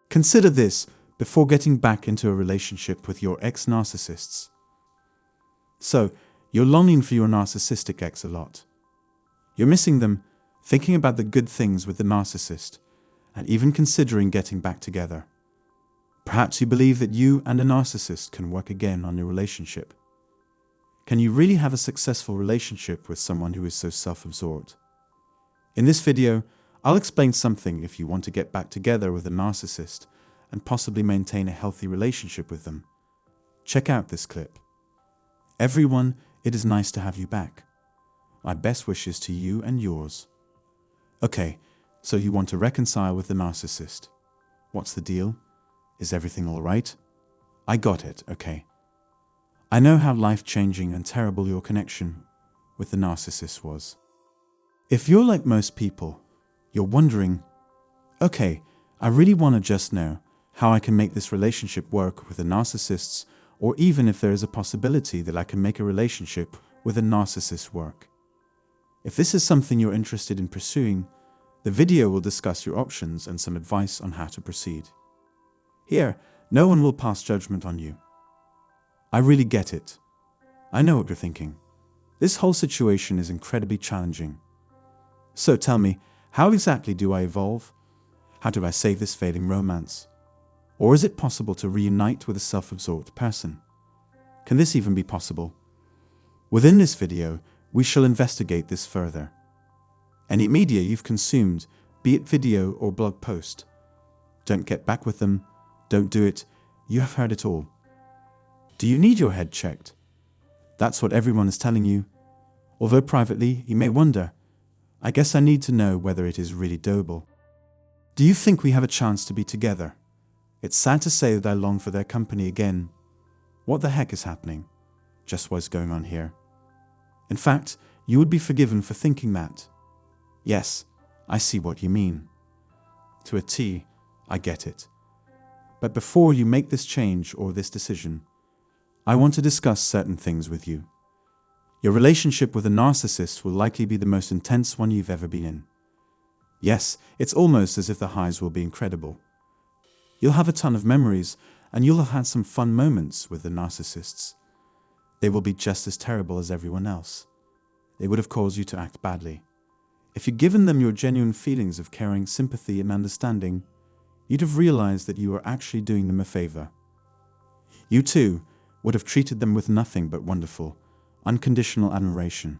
Consider this before getting back into a relationship with your ex-narcissists. So, you're longing for your narcissistic ex a lot. You're missing them, thinking about the good things with the narcissist, and even considering getting back together. Perhaps you believe that you and a narcissist can work again on your relationship. Can you really have a successful relationship with someone who is so self-absorbed? In this video, I'll explain something if you want to get back together with a narcissist and possibly maintain a healthy relationship with them. Check out this clip. Everyone, it is nice to have you back. My best wishes to you and yours. Okay, so you want to reconcile with the narcissist. What's the deal? Is everything all right? I got it, okay. I know how life-changing and terrible your connection with the narcissist was. If you're like most people, you're wondering, okay, I really want to just know how I can make this relationship work with the narcissists, or even if there is a possibility that I can make a relationship with a narcissist work. If this is something you're interested in pursuing, the video will discuss your options and some advice on how to proceed. Here, no one will pass judgment on you. I really get it. I know what you're thinking. This whole situation is incredibly challenging. So tell me, how exactly do I evolve? How do I save this failing romance? Or is it possible to reunite with a self-absorbed person? Can this even be possible? Within this video, we shall investigate this further. Any media you've consumed, be it video or blog post, don't get back with them, don't do it, you have heard it all. Do you need your head checked? That's what everyone is telling you. Although privately, you may wonder, I guess I need to know whether it is really doable. Do you think we have a chance to be together? It's sad to say that I long for their company again. What the heck is happening? Just what's going on here? In fact, you would be forgiven for thinking that. Yes, I see what you mean. To a T, I get it. But before you make this change or this decision, I want to discuss certain things with you. Your relationship with a narcissist will likely be the most intense one you've ever been in. Yes, it's almost as if the highs will be incredible. You'll have a ton of memories, and you'll have had some fun moments with the narcissists. They will be just as terrible as everyone else. They would have caused you to act badly. If you'd given them your genuine feelings of caring, sympathy, and understanding, you'd have realized that you were actually doing them a favor. You too would have treated them with nothing but wonderful, unconditional admiration.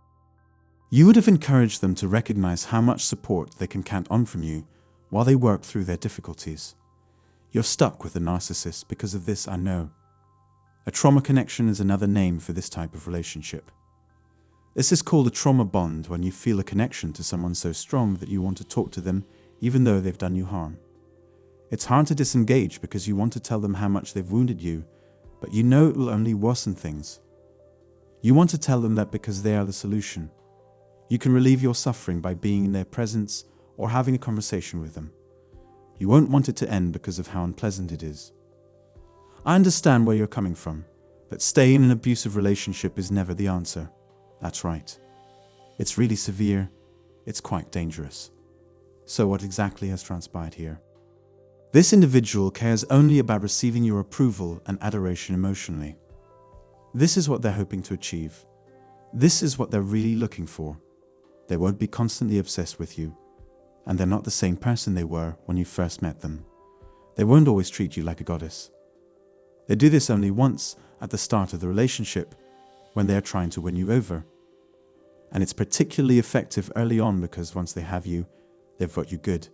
You would have encouraged them to recognize how much support they can count on from you while they work through their difficulties. You're stuck with a narcissist because of this, I know. A trauma connection is another name for this type of relationship. This is called a trauma bond when you feel a connection to someone so strong that you want to talk to them even though they've done you harm. It's hard to disengage because you want to tell them how much they've wounded you, but you know it will only worsen things. You want to tell them that because they are the solution. You can relieve your suffering by being in their presence or having a conversation with them. You won't want it to end because of how unpleasant it is. I understand where you're coming from, but staying in an abusive relationship is never the answer. That's right. It's really severe. It's quite dangerous. So what exactly has transpired here? This individual cares only about receiving your approval and adoration emotionally. This is what they're hoping to achieve. This is what they're really looking for. They won't be constantly obsessed with you, and they're not the same person they were when you first met them. They won't always treat you like a goddess. They do this only once at the start of the relationship, when they are trying to win you over. And it's particularly effective early on because once they have you, they've got you good.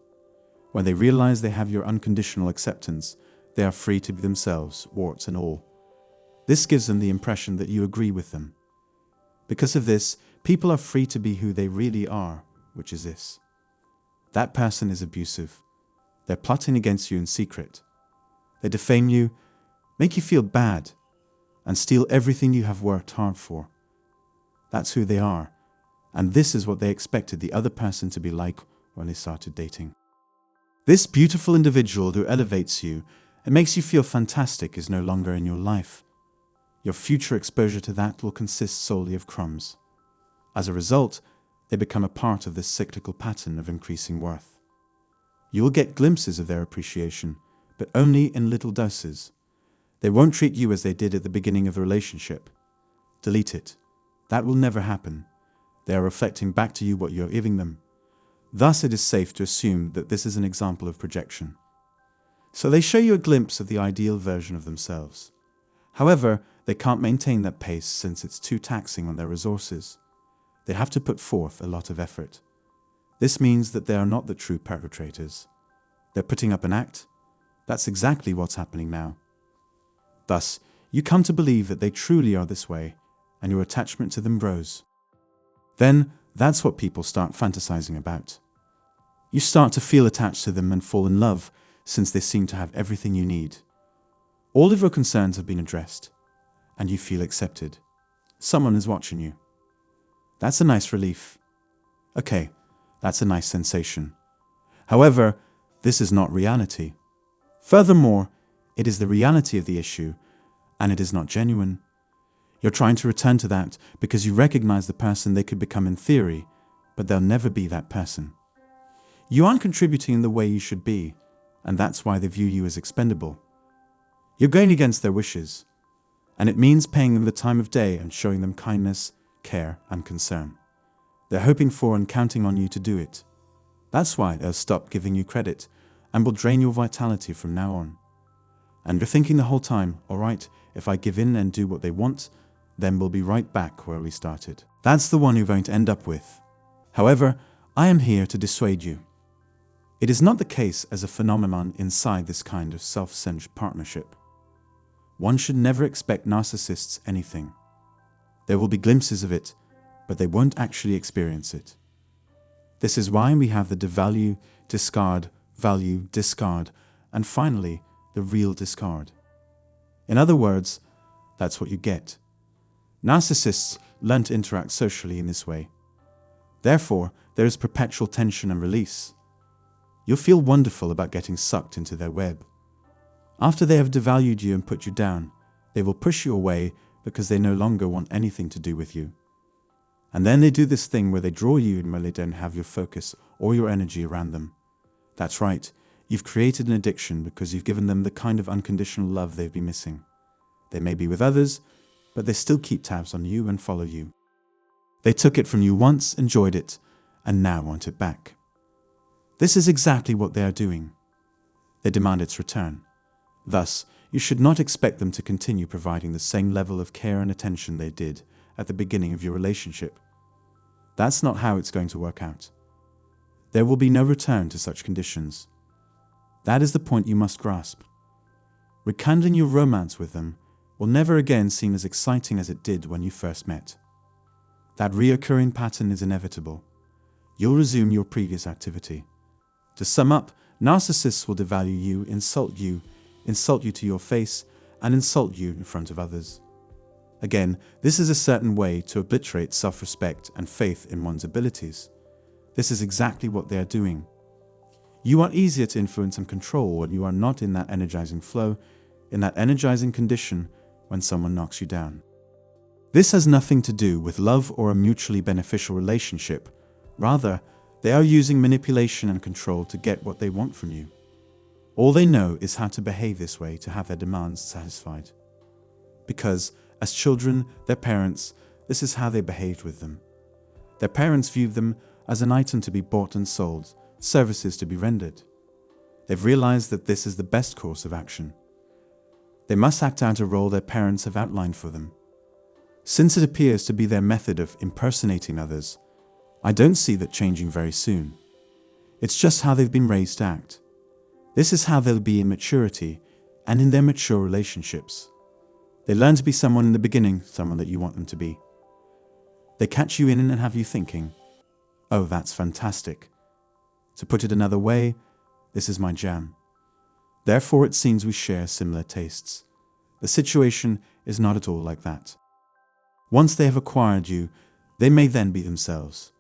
When they realize they have your unconditional acceptance, they are free to be themselves, warts and all. This gives them the impression that you agree with them. Because of this, people are free to be who they really are, which is this. That person is abusive. They're plotting against you in secret. They defame you, make you feel bad, and steal everything you have worked hard for. That's who they are, and this is what they expected the other person to be like when they started dating. This beautiful individual who elevates you and makes you feel fantastic is no longer in your life. Your future exposure to that will consist solely of crumbs. As a result, they become a part of this cyclical pattern of increasing worth. You will get glimpses of their appreciation, but only in little doses. They won't treat you as they did at the beginning of the relationship. Delete it. That will never happen. They are reflecting back to you what you're giving them. Thus, it is safe to assume that this is an example of projection. So they show you a glimpse of the ideal version of themselves. However, they can't maintain that pace since it's too taxing on their resources. They have to put forth a lot of effort. This means that they are not the true perpetrators. They're putting up an act. That's exactly what's happening now. Thus, you come to believe that they truly are this way, and your attachment to them grows. Then, that's what people start fantasizing about. You start to feel attached to them and fall in love, since they seem to have everything you need. All of your concerns have been addressed, and you feel accepted. Someone is watching you. That's a nice relief. Okay, that's a nice sensation. However, this is not reality. Furthermore, it is the reality of the issue, and it is not genuine. You're trying to return to that because you recognize the person they could become in theory, but they'll never be that person. You aren't contributing in the way you should be, and that's why they view you as expendable. You're going against their wishes, and it means paying them the time of day and showing them kindness, care, and concern. They're hoping for and counting on you to do it. That's why they'll stop giving you credit and will drain your vitality from now on. And you're thinking the whole time, all right, if I give in and do what they want, then we'll be right back where we started. That's the one you're going to end up with. However, I am here to dissuade you. It is not the case as a phenomenon inside this kind of self-centered partnership. One should never expect narcissists anything. There will be glimpses of it, but they won't actually experience it. This is why we have the devalue, discard, value, discard, and finally, the real discard. In other words, that's what you get. Narcissists learn to interact socially in this way. Therefore, there is perpetual tension and release. You'll feel wonderful about getting sucked into their web. After they have devalued you and put you down, they will push you away because they no longer want anything to do with you. And then they do this thing where they draw you in where they don't have your focus or your energy around them. That's right, you've created an addiction because you've given them the kind of unconditional love they've been missing. They may be with others, but they still keep tabs on you and follow you. They took it from you once, enjoyed it, and now want it back. This is exactly what they are doing. They demand its return. Thus, you should not expect them to continue providing the same level of care and attention they did at the beginning of your relationship. That's not how it's going to work out. There will be no return to such conditions. That is the point you must grasp. Rekindling your romance with them will never again seem as exciting as it did when you first met. That reoccurring pattern is inevitable. You'll resume your previous activity. To sum up, narcissists will devalue you, insult you to your face, and insult you in front of others. Again, this is a certain way to obliterate self-respect and faith in one's abilities. This is exactly what they are doing. You are easier to influence and control when you are not in that energizing flow, in that energizing condition when someone knocks you down. This has nothing to do with love or a mutually beneficial relationship. Rather, they are using manipulation and control to get what they want from you. All they know is how to behave this way to have their demands satisfied. Because, as children, their parents, this is how they behaved with them. Their parents viewed them as an item to be bought and sold, services to be rendered. They've realized that this is the best course of action. They must act out a role their parents have outlined for them. Since it appears to be their method of impersonating others, I don't see that changing very soon. It's just how they've been raised to act. This is how they'll be in maturity and in their mature relationships. They learn to be someone in the beginning, someone that you want them to be. They catch you in and have you thinking, oh, that's fantastic. To put it another way, this is my jam. Therefore, it seems we share similar tastes. The situation is not at all like that. Once they have acquired you, they may then be themselves.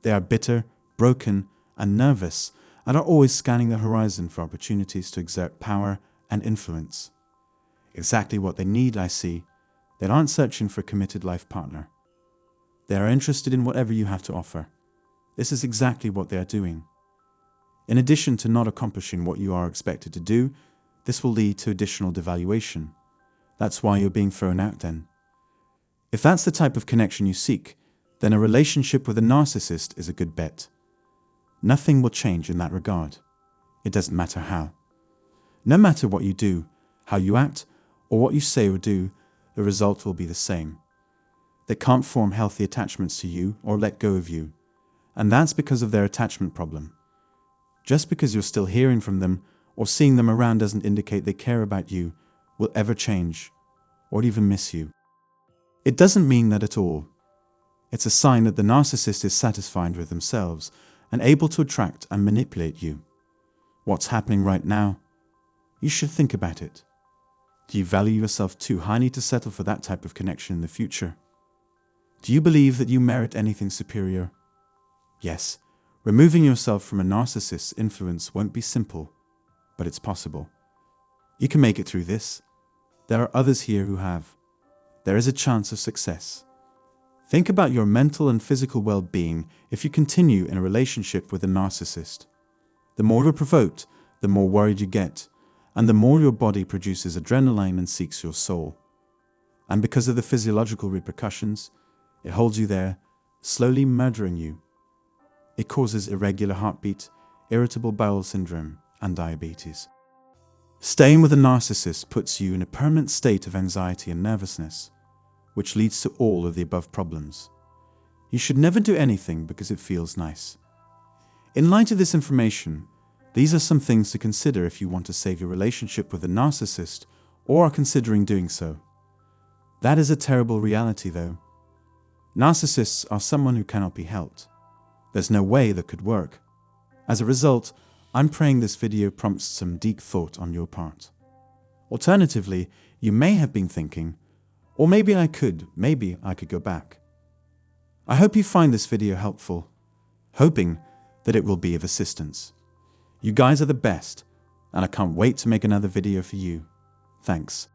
They are bitter, broken, and nervous, and are always scanning the horizon for opportunities to exert power and influence. Exactly what they need, I see. They aren't searching for a committed life partner. They are interested in whatever you have to offer. This is exactly what they are doing. In addition to not accomplishing what you are expected to do, this will lead to additional devaluation. That's why you're being thrown out then. If that's the type of connection you seek, then a relationship with a narcissist is a good bet. Nothing will change in that regard. It doesn't matter how. No matter what you do, how you act, or what you say or do, the result will be the same. They can't form healthy attachments to you or let go of you, and that's because of their attachment problem. Just because you're still hearing from them or seeing them around doesn't indicate they care about you, will ever change, or even miss you. It doesn't mean that at all. It's a sign that the narcissist is satisfied with themselves and able to attract and manipulate you. What's happening right now? You should think about it. Do you value yourself too highly to settle for that type of connection in the future? Do you believe that you merit anything superior? Yes, removing yourself from a narcissist's influence won't be simple, but it's possible. You can make it through this. There are others here who have. There is a chance of success. Think about your mental and physical well-being if you continue in a relationship with a narcissist. The more you're provoked, the more worried you get, and the more your body produces adrenaline and seeks your soul. And because of the physiological repercussions, it holds you there, slowly murdering you. It causes irregular heartbeat, irritable bowel syndrome, and diabetes. Staying with a narcissist puts you in a permanent state of anxiety and nervousness, which leads to all of the above problems. You should never do anything because it feels nice. In light of this information, these are some things to consider if you want to save your relationship with a narcissist or are considering doing so. That is a terrible reality, though. Narcissists are someone who cannot be helped. There's no way that could work. As a result, I'm praying this video prompts some deep thought on your part. Alternatively, you may have been thinking, or maybe I could go back. I hope you find this video helpful, hoping that it will be of assistance. You guys are the best, and I can't wait to make another video for you. Thanks.